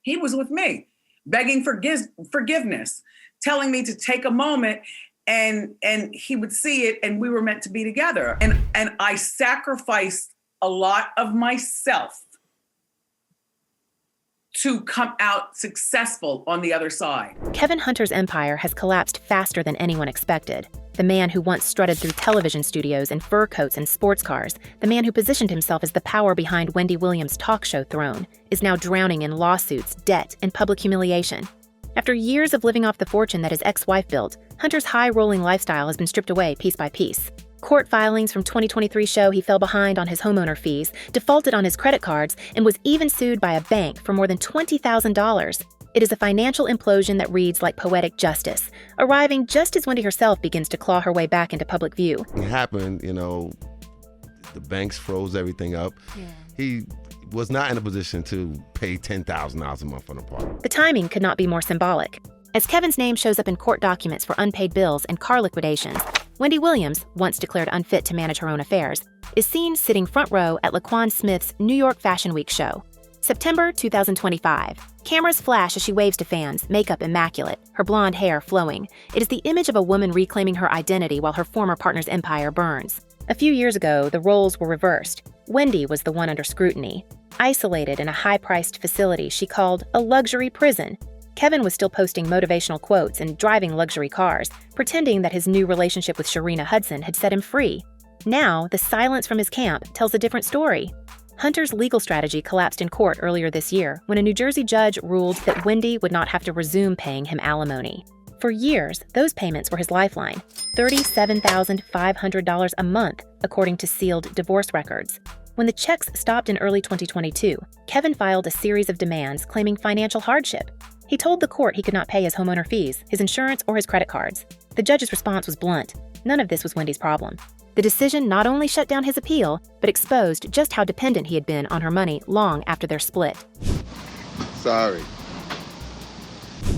He was with me, begging forgiveness, telling me to take a moment, and he would see it, and we were meant to be together. And I sacrificed a lot of myself to come out successful on the other side. Kevin Hunter's empire has collapsed faster than anyone expected. The man who once strutted through television studios in fur coats and sports cars, the man who positioned himself as the power behind Wendy Williams' talk show throne, is now drowning in lawsuits, debt, and public humiliation. After years of living off the fortune that his ex-wife built, Hunter's high-rolling lifestyle has been stripped away piece by piece. Court filings from 2023 show he fell behind on his homeowner fees, defaulted on his credit cards, and was even sued by a bank for more than $20,000. It is a financial implosion that reads like poetic justice, arriving just as Wendy herself begins to claw her way back into public view. It happened, the banks froze everything up. Yeah. He was not in a position to pay $10,000 a month on a apartment. The timing could not be more symbolic. As Kevin's name shows up in court documents for unpaid bills and car liquidations, Wendy Williams, once declared unfit to manage her own affairs, is seen sitting front row at Laquan Smith's New York Fashion Week show. September 2025. Cameras flash as she waves to fans, makeup immaculate, her blonde hair flowing. It is the image of a woman reclaiming her identity while her former partner's empire burns. A few years ago, the roles were reversed. Wendy was the one under scrutiny. Isolated in a high-priced facility she called a luxury prison, Kevin was still posting motivational quotes and driving luxury cars, pretending that his new relationship with Sharina Hudson had set him free. Now, the silence from his camp tells a different story. Hunter's legal strategy collapsed in court earlier this year when a New Jersey judge ruled that Wendy would not have to resume paying him alimony. For years, those payments were his lifeline, $37,500 a month, according to sealed divorce records. When the checks stopped in early 2022, Kevin filed a series of demands claiming financial hardship. He told the court he could not pay his homeowner fees, his insurance, or his credit cards. The judge's response was blunt. None of this was Wendy's problem. The decision not only shut down his appeal, but exposed just how dependent he had been on her money long after their split. Sorry.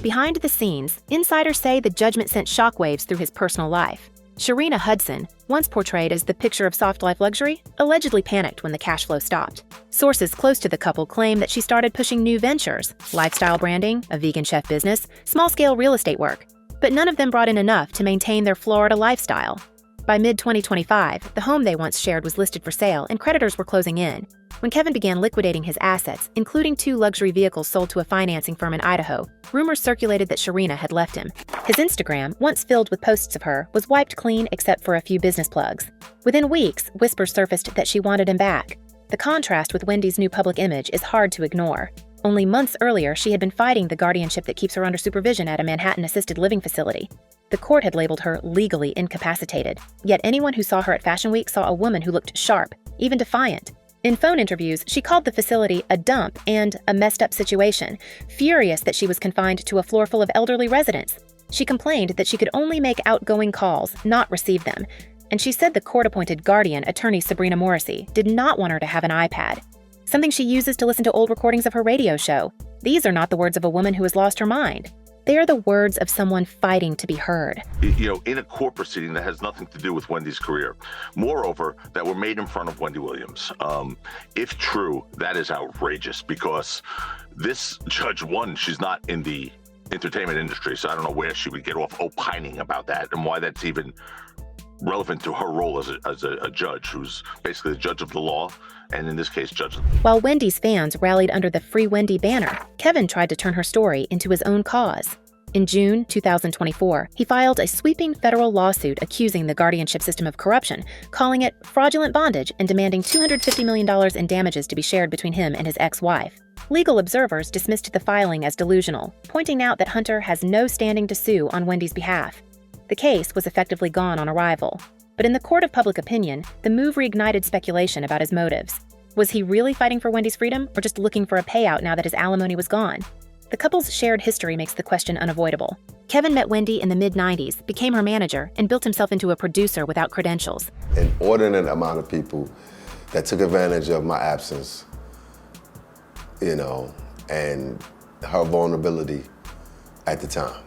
Behind the scenes, insiders say the judgment sent shockwaves through his personal life. Sharina Hudson, once portrayed as the picture of soft life luxury, allegedly panicked when the cash flow stopped. Sources close to the couple claim that she started pushing new ventures, lifestyle branding, a vegan chef business, small-scale real estate work. But none of them brought in enough to maintain their Florida lifestyle. By mid-2025, the home they once shared was listed for sale and creditors were closing in. When Kevin began liquidating his assets, including 2 luxury vehicles sold to a financing firm in Idaho, rumors circulated that Sharina had left him. His Instagram, once filled with posts of her, was wiped clean except for a few business plugs. Within weeks, whispers surfaced that she wanted him back. The contrast with Wendy's new public image is hard to ignore. Only months earlier, she had been fighting the guardianship that keeps her under supervision at a Manhattan assisted living facility. The court had labeled her legally incapacitated, yet anyone who saw her at Fashion Week saw a woman who looked sharp, even defiant. In phone interviews, she called the facility a dump and a messed up situation, furious that she was confined to a floor full of elderly residents. She complained that she could only make outgoing calls, not receive them, and she said the court-appointed guardian, attorney Sabrina Morrissey, did not want her to have an iPad, something she uses to listen to old recordings of her radio show. These are not the words of a woman who has lost her mind. They are the words of someone fighting to be heard. In a court proceeding that has nothing to do with Wendy's career. Moreover, that were made in front of Wendy Williams. If true, that is outrageous because this judge, one, she's not in the entertainment industry, so I don't know where she would get off opining about that and why that's even relevant to her role as a judge, who's basically the judge of the law, and in this case, judge. While Wendy's fans rallied under the Free Wendy banner, Kevin tried to turn her story into his own cause. In June 2024, he filed a sweeping federal lawsuit accusing the guardianship system of corruption, calling it fraudulent bondage and demanding $250 million in damages to be shared between him and his ex-wife. Legal observers dismissed the filing as delusional, pointing out that Hunter has no standing to sue on Wendy's behalf. The case was effectively gone on arrival. But in the court of public opinion, the move reignited speculation about his motives. Was he really fighting for Wendy's freedom or just looking for a payout now that his alimony was gone? The couple's shared history makes the question unavoidable. Kevin met Wendy in the mid-90s, became her manager, and built himself into a producer without credentials. An inordinate amount of people that took advantage of my absence, and her vulnerability at the time.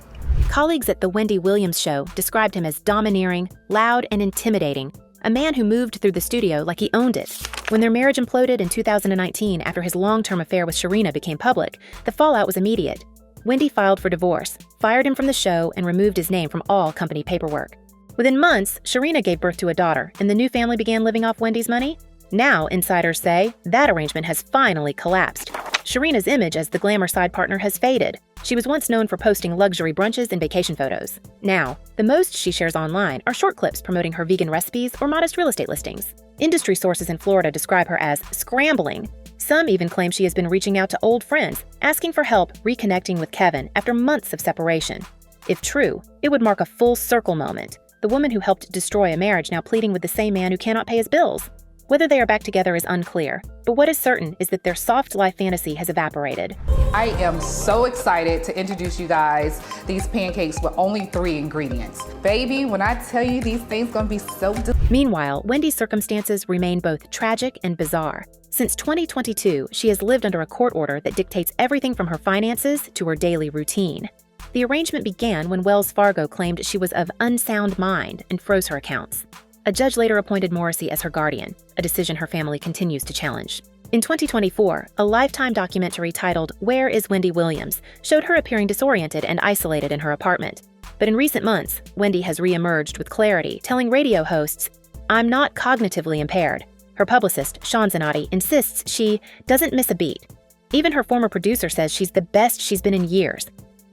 Colleagues at The Wendy Williams Show described him as domineering, loud, and intimidating, a man who moved through the studio like he owned it. When their marriage imploded in 2019 after his long-term affair with Sharina became public, the fallout was immediate. Wendy filed for divorce, fired him from the show, and removed his name from all company paperwork. Within months, Sharina gave birth to a daughter, and the new family began living off Wendy's money. Now, insiders say, that arrangement has finally collapsed. Sharina's image as the glamour side partner has faded. She was once known for posting luxury brunches and vacation photos. Now, the most she shares online are short clips promoting her vegan recipes or modest real estate listings. Industry sources in Florida describe her as scrambling. Some even claim she has been reaching out to old friends, asking for help reconnecting with Kevin after months of separation. If true, it would mark a full circle moment. The woman who helped destroy a marriage now pleading with the same man who cannot pay his bills. Whether they are back together is unclear, but what is certain is that their soft life fantasy has evaporated. I am so excited to introduce you guys these pancakes with only 3 ingredients. Baby, when I tell you these things gonna be so Meanwhile, Wendy's circumstances remain both tragic and bizarre. Since 2022, she has lived under a court order that dictates everything from her finances to her daily routine. The arrangement began when Wells Fargo claimed she was of unsound mind and froze her accounts. A judge later appointed Morrissey as her guardian, a decision her family continues to challenge. In 2024, a Lifetime documentary titled Where is Wendy Williams showed her appearing disoriented and isolated in her apartment. But in recent months, Wendy has reemerged with clarity, telling radio hosts, "I'm not cognitively impaired." Her publicist, Sean Zanotti, insists she doesn't miss a beat. Even her former producer says she's the best she's been in years.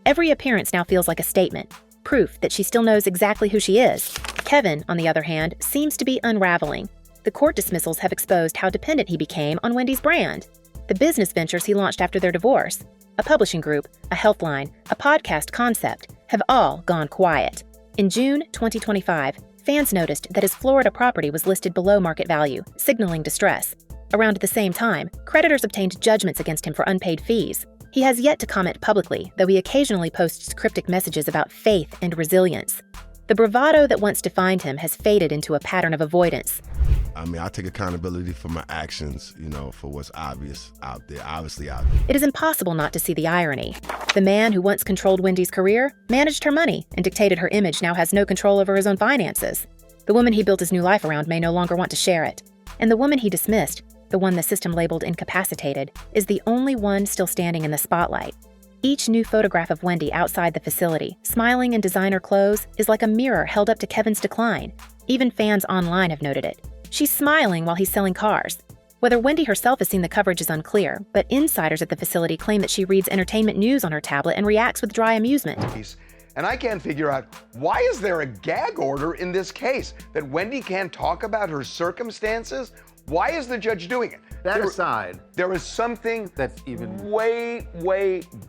Every appearance now feels like a statement, proof that she still knows exactly who she is. Kevin, on the other hand, seems to be unraveling. The court dismissals have exposed how dependent he became on Wendy's brand. The business ventures he launched after their divorce, a publishing group, a health line, a podcast concept, have all gone quiet. In June 2025, fans noticed that his Florida property was listed below market value, signaling distress. Around the same time, creditors obtained judgments against him for unpaid fees. He has yet to comment publicly, though he occasionally posts cryptic messages about faith and resilience. The bravado that once defined him has faded into a pattern of avoidance. I take accountability for my actions, for what's obviously out there. It is impossible not to see the irony. The man who once controlled Wendy's career, managed her money, and dictated her image now has no control over his own finances. The woman he built his new life around may no longer want to share it. And the woman he dismissed, the one the system labeled incapacitated, is the only one still standing in the spotlight. Each new photograph of Wendy outside the facility, smiling in designer clothes, is like a mirror held up to Kevin's decline. Even fans online have noted it. She's smiling while he's selling cars. Whether Wendy herself has seen the coverage is unclear, but insiders at the facility claim that she reads entertainment news on her tablet and reacts with dry amusement. And I can't figure out, why is there a gag order in this case? That Wendy can't talk about her circumstances? Why is the judge doing it? That aside, there is something that's even way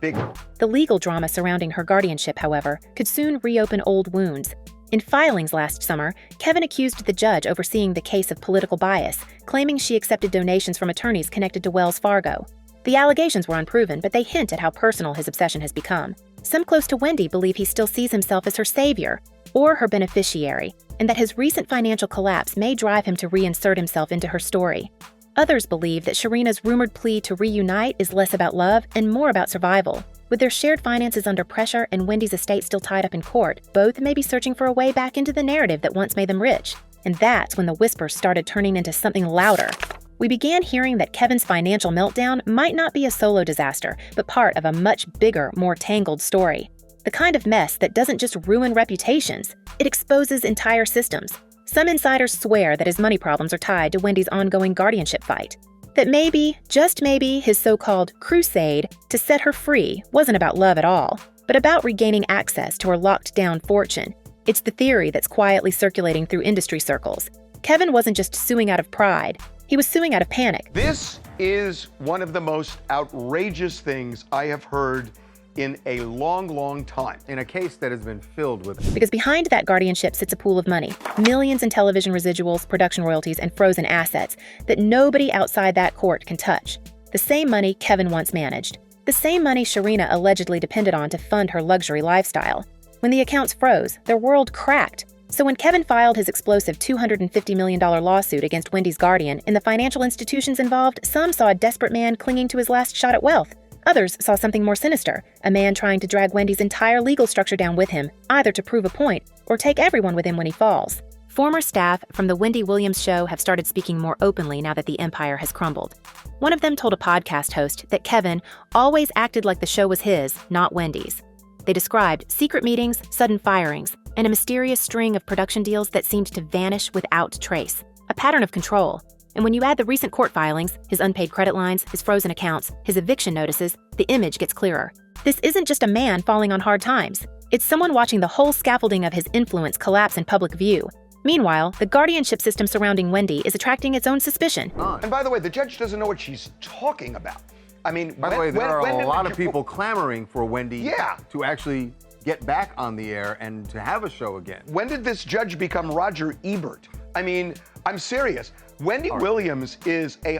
bigger. The legal drama surrounding her guardianship, however, could soon reopen old wounds. In filings last summer, Kevin accused the judge overseeing the case of political bias, claiming she accepted donations from attorneys connected to Wells Fargo. The allegations were unproven, but they hint at how personal his obsession has become. Some close to Wendy believe he still sees himself as her savior or her beneficiary, and that his recent financial collapse may drive him to reinsert himself into her story. Others believe that Sharina's rumored plea to reunite is less about love and more about survival. With their shared finances under pressure and Wendy's estate still tied up in court, both may be searching for a way back into the narrative that once made them rich. And that's when the whispers started turning into something louder. We began hearing that Kevin's financial meltdown might not be a solo disaster, but part of a much bigger, more tangled story. The kind of mess that doesn't just ruin reputations, it exposes entire systems. Some insiders swear that his money problems are tied to Wendy's ongoing guardianship fight. That maybe, just maybe, his so-called crusade to set her free wasn't about love at all, but about regaining access to her locked-down fortune. It's the theory that's quietly circulating through industry circles. Kevin wasn't just suing out of pride, he was suing out of panic. This is one of the most outrageous things I have heard in a long time. in a case that has been filled with. Because behind that guardianship sits a pool of money, millions in television residuals, production royalties, and frozen assets that nobody outside that court can touch. The same money Kevin once managed. The same money Sharina allegedly depended on to fund her luxury lifestyle. When the accounts froze, their world cracked. So when Kevin filed his explosive $250 million lawsuit against Wendy's guardian and the financial institutions involved, some saw a desperate man clinging to his last shot at wealth. Others saw something more sinister, a man trying to drag Wendy's entire legal structure down with him, either to prove a point or take everyone with him when he falls. Former staff from the Wendy Williams show have started speaking more openly now that the empire has crumbled. One of them told a podcast host that Kevin always acted like the show was his, not Wendy's. They described secret meetings, sudden firings, and a mysterious string of production deals that seemed to vanish without trace. A pattern of control. And when you add the recent court filings, his unpaid credit lines, his frozen accounts, his eviction notices, the image gets clearer. This isn't just a man falling on hard times. It's someone watching the whole scaffolding of his influence collapse in public view. Meanwhile, the guardianship system surrounding Wendy is attracting its own suspicion. And by the way, the judge doesn't know what she's talking about. I mean, By the way, there are a lot of people clamoring for Wendy to actually get back on the air and to have a show again. When did this judge become Roger Ebert? I mean, I'm serious. Wendy Williams is a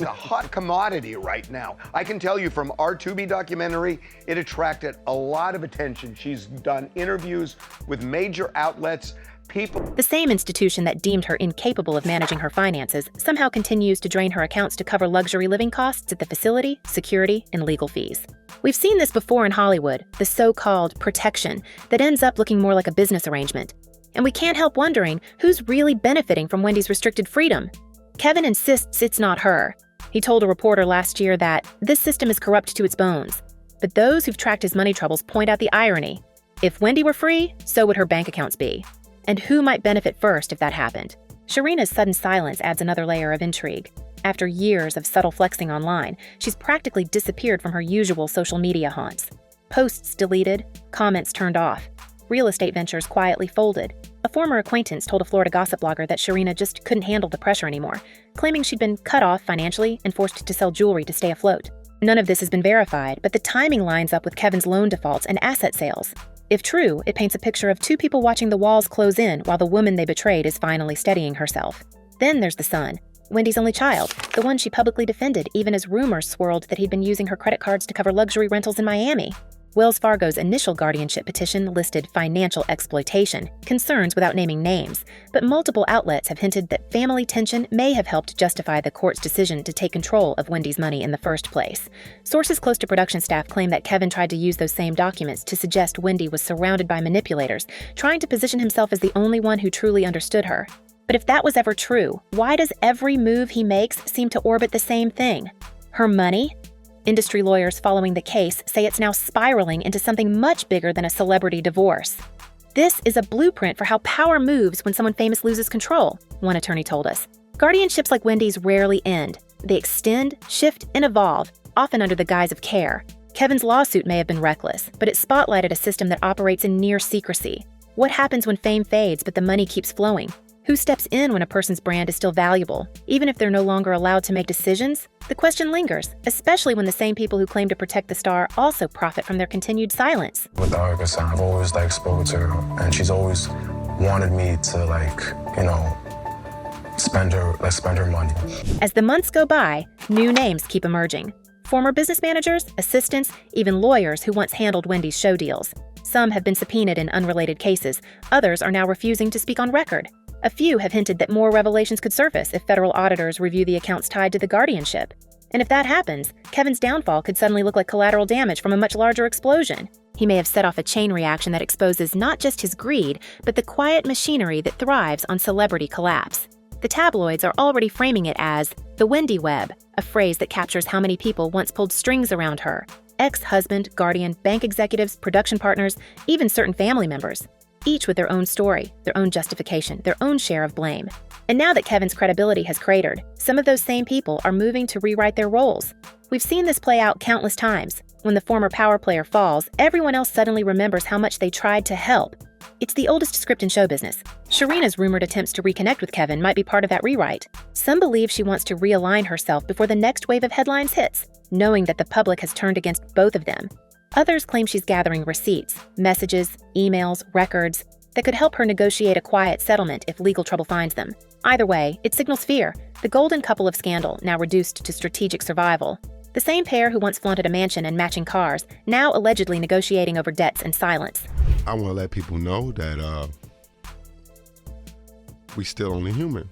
hot commodity right now. I can tell you from our Tubi documentary, it attracted a lot of attention. She's done interviews with major outlets. The same institution that deemed her incapable of managing her finances somehow continues to drain her accounts to cover luxury living costs at the facility, security, and legal fees. We've seen this before in Hollywood, the so-called protection that ends up looking more like a business arrangement. And we can't help wondering who's really benefiting from Wendy's restricted freedom. Kevin insists it's not her. He told a reporter last year that this system is corrupt to its bones. But those who've tracked his money troubles point out the irony. If Wendy were free, so would her bank accounts be. And who might benefit first if that happened? Sharina's sudden silence adds another layer of intrigue. After years of subtle flexing online, she's practically disappeared from her usual social media haunts. Posts deleted, comments turned off, real estate ventures quietly folded. A former acquaintance told a Florida gossip blogger that Sharina just couldn't handle the pressure anymore, claiming she'd been cut off financially and forced to sell jewelry to stay afloat. None of this has been verified, but the timing lines up with Kevin's loan defaults and asset sales. If true, it paints a picture of two people watching the walls close in while the woman they betrayed is finally steadying herself. Then there's the son, Wendy's only child, the one she publicly defended even as rumors swirled that he'd been using her credit cards to cover luxury rentals in Miami. Wells Fargo's initial guardianship petition listed financial exploitation, concerns without naming names, but multiple outlets have hinted that family tension may have helped justify the court's decision to take control of Wendy's money in the first place. Sources close to production staff claim that Kevin tried to use those same documents to suggest Wendy was surrounded by manipulators, trying to position himself as the only one who truly understood her. But if that was ever true, why does every move he makes seem to orbit the same thing? Her money? Industry lawyers following the case say it's now spiraling into something much bigger than a celebrity divorce. This is a blueprint for how power moves when someone famous loses control, one attorney told us. Guardianships like Wendy's rarely end. They extend, shift, and evolve, often under the guise of care. Kevin's lawsuit may have been reckless, but it spotlighted a system that operates in near secrecy. What happens when fame fades but the money keeps flowing? Who steps in when a person's brand is still valuable, even if they're no longer allowed to make decisions? The question lingers, especially when the same people who claim to protect the star also profit from their continued silence. With August, I've always spoken to her, and she's always wanted me to spend her money. As the months go by, new names keep emerging. Former business managers, assistants, even lawyers who once handled Wendy's show deals. Some have been subpoenaed in unrelated cases, others are now refusing to speak on record. A few have hinted that more revelations could surface if federal auditors review the accounts tied to the guardianship. And if that happens, Kevin's downfall could suddenly look like collateral damage from a much larger explosion. He may have set off a chain reaction that exposes not just his greed, but the quiet machinery that thrives on celebrity collapse. The tabloids are already framing it as the Wendy Web, a phrase that captures how many people once pulled strings around her. Ex-husband, guardian, bank executives, production partners, even certain family members. Each with their own story, their own justification, their own share of blame. And now that Kevin's credibility has cratered, some of those same people are moving to rewrite their roles. We've seen this play out countless times. When the former power player falls, everyone else suddenly remembers how much they tried to help. It's the oldest script in show business. Sharina's rumored attempts to reconnect with Kevin might be part of that rewrite. Some believe she wants to realign herself before the next wave of headlines hits, knowing that the public has turned against both of them. Others claim she's gathering receipts, messages, emails, records that could help her negotiate a quiet settlement if legal trouble finds them. Either way, it signals fear, the golden couple of scandal now reduced to strategic survival. The same pair who once flaunted a mansion and matching cars, now allegedly negotiating over debts and silence. I want to let people know that we still only human.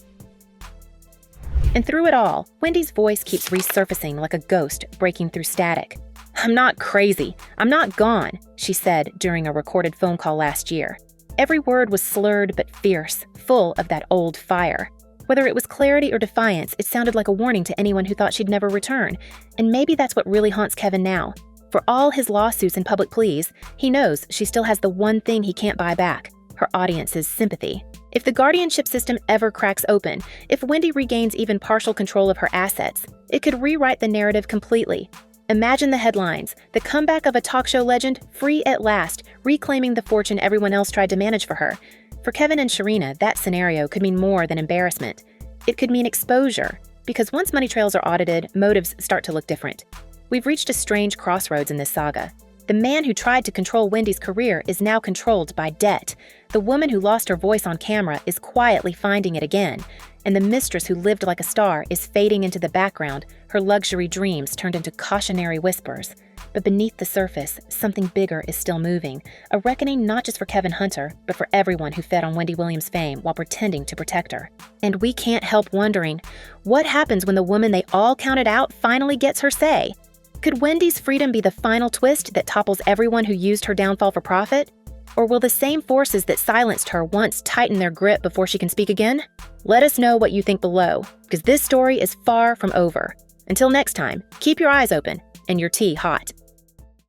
And through it all, Wendy's voice keeps resurfacing like a ghost breaking through static. "I'm not crazy. I'm not gone," she said during a recorded phone call last year. Every word was slurred but fierce, full of that old fire. Whether it was clarity or defiance, it sounded like a warning to anyone who thought she'd never return. And maybe that's what really haunts Kevin now. For all his lawsuits and public pleas, he knows she still has the one thing he can't buy back: her audience's sympathy. If the guardianship system ever cracks open, if Wendy regains even partial control of her assets, it could rewrite the narrative completely. Imagine the headlines: the comeback of a talk show legend, free at last, reclaiming the fortune everyone else tried to manage for her. For Kevin and Sharina, that scenario could mean more than embarrassment. It could mean exposure, because once money trails are audited, motives start to look different. We've reached a strange crossroads in this saga. The man who tried to control Wendy's career is now controlled by debt. The woman who lost her voice on camera is quietly finding it again. And the mistress who lived like a star is fading into the background, her luxury dreams turned into cautionary whispers. But beneath the surface, something bigger is still moving. A reckoning not just for Kevin Hunter, but for everyone who fed on Wendy Williams' fame while pretending to protect her. And we can't help wondering, what happens when the woman they all counted out finally gets her say? Could Wendy's freedom be the final twist that topples everyone who used her downfall for profit? Or will the same forces that silenced her once tighten their grip before she can speak again? Let us know what you think below, because this story is far from over. Until next time, keep your eyes open and your tea hot.